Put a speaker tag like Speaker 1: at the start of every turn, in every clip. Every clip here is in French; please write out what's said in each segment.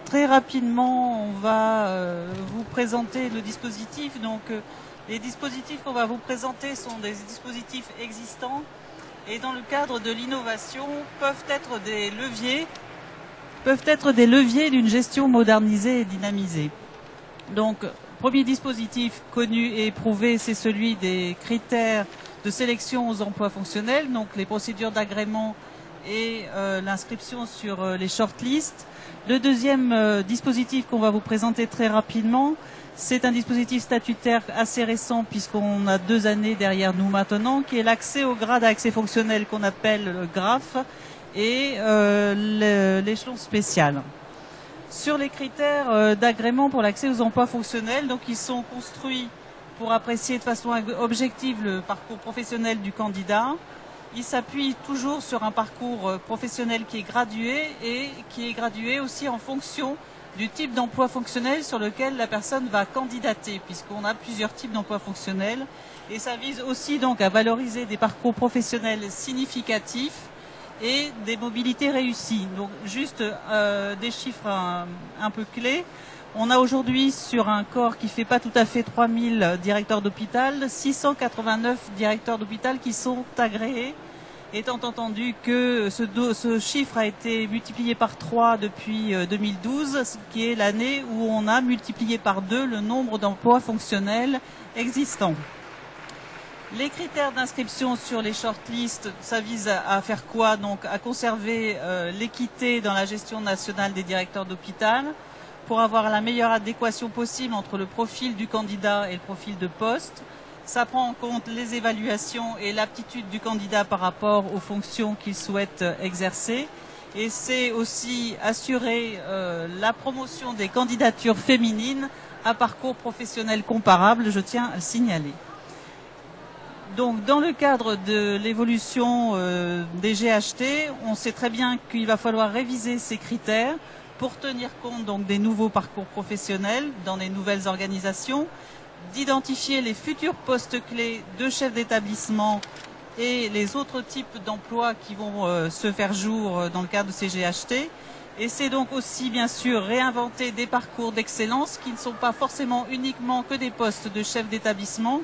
Speaker 1: très rapidement, on va vous présenter le dispositif. Donc, les dispositifs qu'on va vous présenter sont des dispositifs existants et dans le cadre de l'innovation peuvent être des leviers d'une gestion modernisée et dynamisée. Donc, premier dispositif connu et éprouvé, c'est celui des critères de sélection aux emplois fonctionnels, donc les procédures d'agrément et l'inscription sur les shortlists. Le deuxième dispositif qu'on va vous présenter très rapidement, c'est un dispositif statutaire assez récent puisqu'on a 2 années derrière nous maintenant, qui est l'accès au grade à accès fonctionnel qu'on appelle le GRAF et l'échelon spécial. Sur les critères d'agrément pour l'accès aux emplois fonctionnels, donc ils sont construits pour apprécier de façon objective le parcours professionnel du candidat. Il s'appuie toujours sur un parcours professionnel qui est gradué et qui est gradué aussi en fonction du type d'emploi fonctionnel sur lequel la personne va candidater, puisqu'on a plusieurs types d'emplois fonctionnels. Et ça vise aussi donc à valoriser des parcours professionnels significatifs et des mobilités réussies. Donc juste des chiffres un peu clés. On a aujourd'hui sur un corps qui fait pas tout à fait 3000 directeurs d'hôpital, 689 directeurs d'hôpital qui sont agréés, étant entendu que ce chiffre a été multiplié par 3 depuis 2012, ce qui est l'année où on a multiplié par 2 le nombre d'emplois fonctionnels existants. Les critères d'inscription sur les shortlists, ça vise à faire quoi? Donc à conserver l'équité dans la gestion nationale des directeurs d'hôpital, pour avoir la meilleure adéquation possible entre le profil du candidat et le profil de poste. Ça prend en compte les évaluations et l'aptitude du candidat par rapport aux fonctions qu'il souhaite exercer. Et c'est aussi assurer la promotion des candidatures féminines à parcours professionnel comparable, je tiens à le signaler. Donc, dans le cadre de l'évolution des GHT, on sait très bien qu'il va falloir réviser ces critères pour tenir compte donc des nouveaux parcours professionnels dans les nouvelles organisations, d'identifier les futurs postes clés de chefs d'établissement et les autres types d'emplois qui vont se faire jour dans le cadre de ces GHT. Et c'est donc aussi bien sûr réinventer des parcours d'excellence qui ne sont pas forcément uniquement que des postes de chefs d'établissement,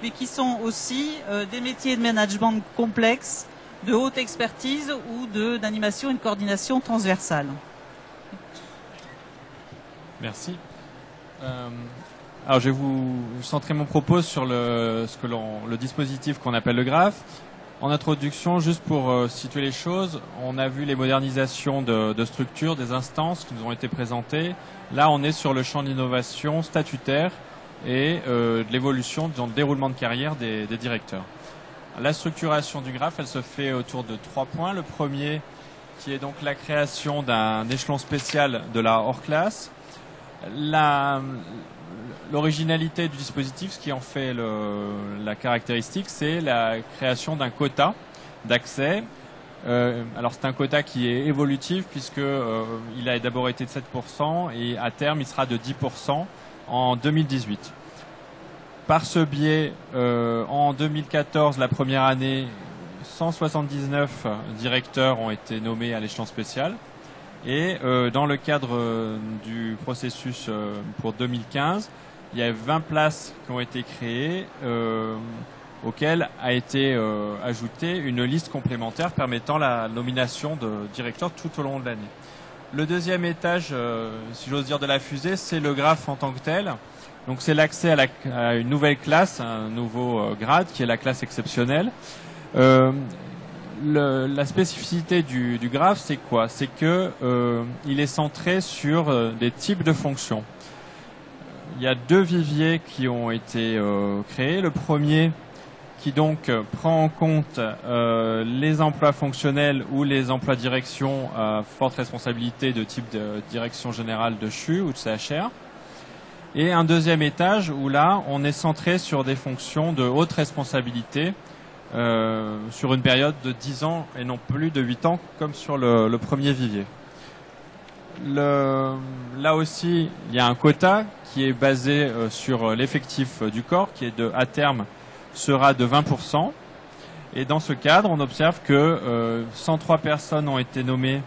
Speaker 1: mais qui sont aussi des métiers de management complexes, de haute expertise ou d'animation et de coordination transversale.
Speaker 2: Merci. Alors je vais vous centrer mon propos sur le dispositif qu'on appelle le GRAF. En introduction, juste pour situer les choses, on a vu les modernisations de structures, des instances qui nous ont été présentées. Là, on est sur le champ d'innovation statutaire et de l'évolution, du déroulement de carrière des directeurs. La structuration du GRAF, elle se fait autour de 3 points. Le premier, qui est donc la création d'un échelon spécial de la hors-classe. L'originalité du dispositif, ce qui en fait la caractéristique, c'est la création d'un quota d'accès. Alors c'est un quota qui est évolutif puisque il a d'abord été de 7% et à terme il sera de 10% en 2018. Par ce biais, en 2014, la première année, 179 directeurs ont été nommés à l'échelon spécial. Et dans le cadre du processus pour 2015, il y a 20 places qui ont été créées auxquelles a été ajoutée une liste complémentaire permettant la nomination de directeurs tout au long de l'année. Le deuxième étage, si j'ose dire, de la fusée, c'est le GRAF en tant que tel. Donc c'est l'accès à une nouvelle classe, un nouveau grade qui est la classe exceptionnelle. La spécificité du GRAF, c'est quoi? C'est que il est centré sur des types de fonctions. Il y a 2 viviers qui ont été créés. Le premier, qui donc prend en compte les emplois fonctionnels ou les emplois de direction à forte responsabilité de type de direction générale de CHU ou de CHR. Et un deuxième étage où là, on est centré sur des fonctions de haute responsabilité sur une période de 10 ans et non plus de 8 ans comme sur le premier vivier. Là aussi, il y a un quota qui est basé sur l'effectif du corps qui est à terme sera de 20%. Et dans ce cadre, on observe que 103 personnes ont été nommées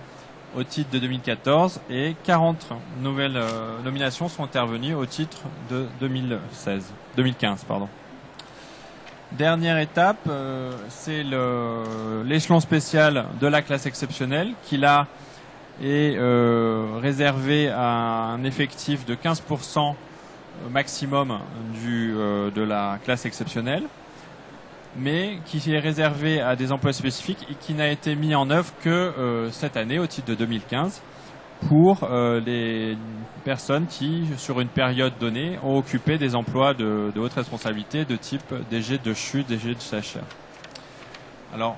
Speaker 2: au titre de 2014 et 40 nouvelles nominations sont intervenues au titre de 2015. Dernière étape, c'est l'échelon spécial de la classe exceptionnelle qui là est réservé à un effectif de 15% maximum de la classe exceptionnelle, mais qui est réservé à des emplois spécifiques et qui n'a été mis en œuvre que cette année au titre de 2015 pour les personnes qui, sur une période donnée, ont occupé des emplois de haute responsabilité de type DG de CHU, DG de CHR. Alors,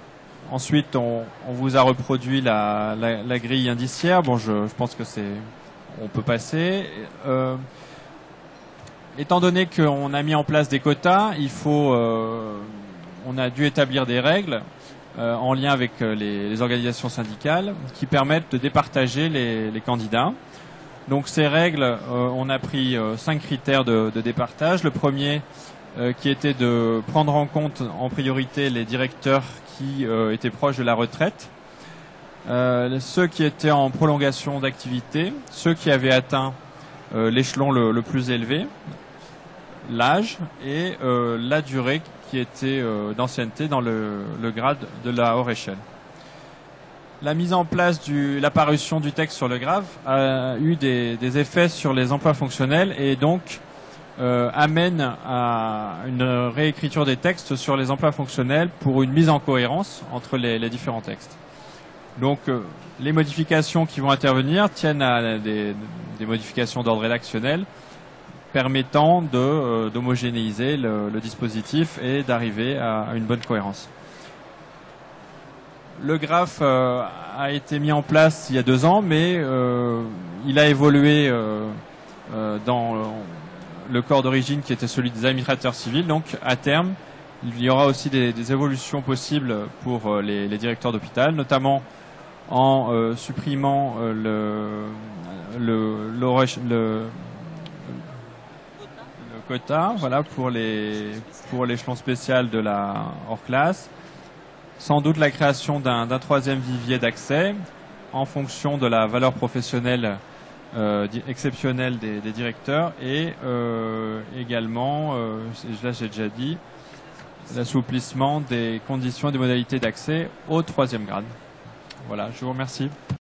Speaker 2: ensuite, on vous a reproduit la grille indiciaire. Bon, je pense que on peut passer. Étant donné qu'on a mis en place des quotas, on a dû établir des règles en lien avec les organisations syndicales qui permettent de départager les candidats. Donc ces règles, on a pris 5 critères de départage. Le premier qui était de prendre en compte en priorité les directeurs qui étaient proches de la retraite, ceux qui étaient en prolongation d'activité, ceux qui avaient atteint l'échelon le plus élevé, l'âge et la durée qui était d'ancienneté dans le grade de la hors échelle. La mise en place l'apparition du texte sur le grave a eu des effets sur les emplois fonctionnels et donc amène à une réécriture des textes sur les emplois fonctionnels pour une mise en cohérence entre les différents textes. Donc les modifications qui vont intervenir tiennent à des modifications d'ordre rédactionnel permettant d'homogénéiser le dispositif et d'arriver à une bonne cohérence. Le graphe a été mis en place il y a 2 ans, mais il a évolué dans le corps d'origine qui était celui des administrateurs civils. Donc à terme, il y aura aussi des évolutions possibles pour les directeurs d'hôpital, notamment en supprimant le quota, voilà, pour l'échelon spécial de la hors classe. Sans doute la création d'un 3e vivier d'accès en fonction de la valeur professionnelle exceptionnelle des directeurs et également, là j'ai déjà dit, l'assouplissement des conditions et des modalités d'accès au 3e grade. Voilà, je vous remercie.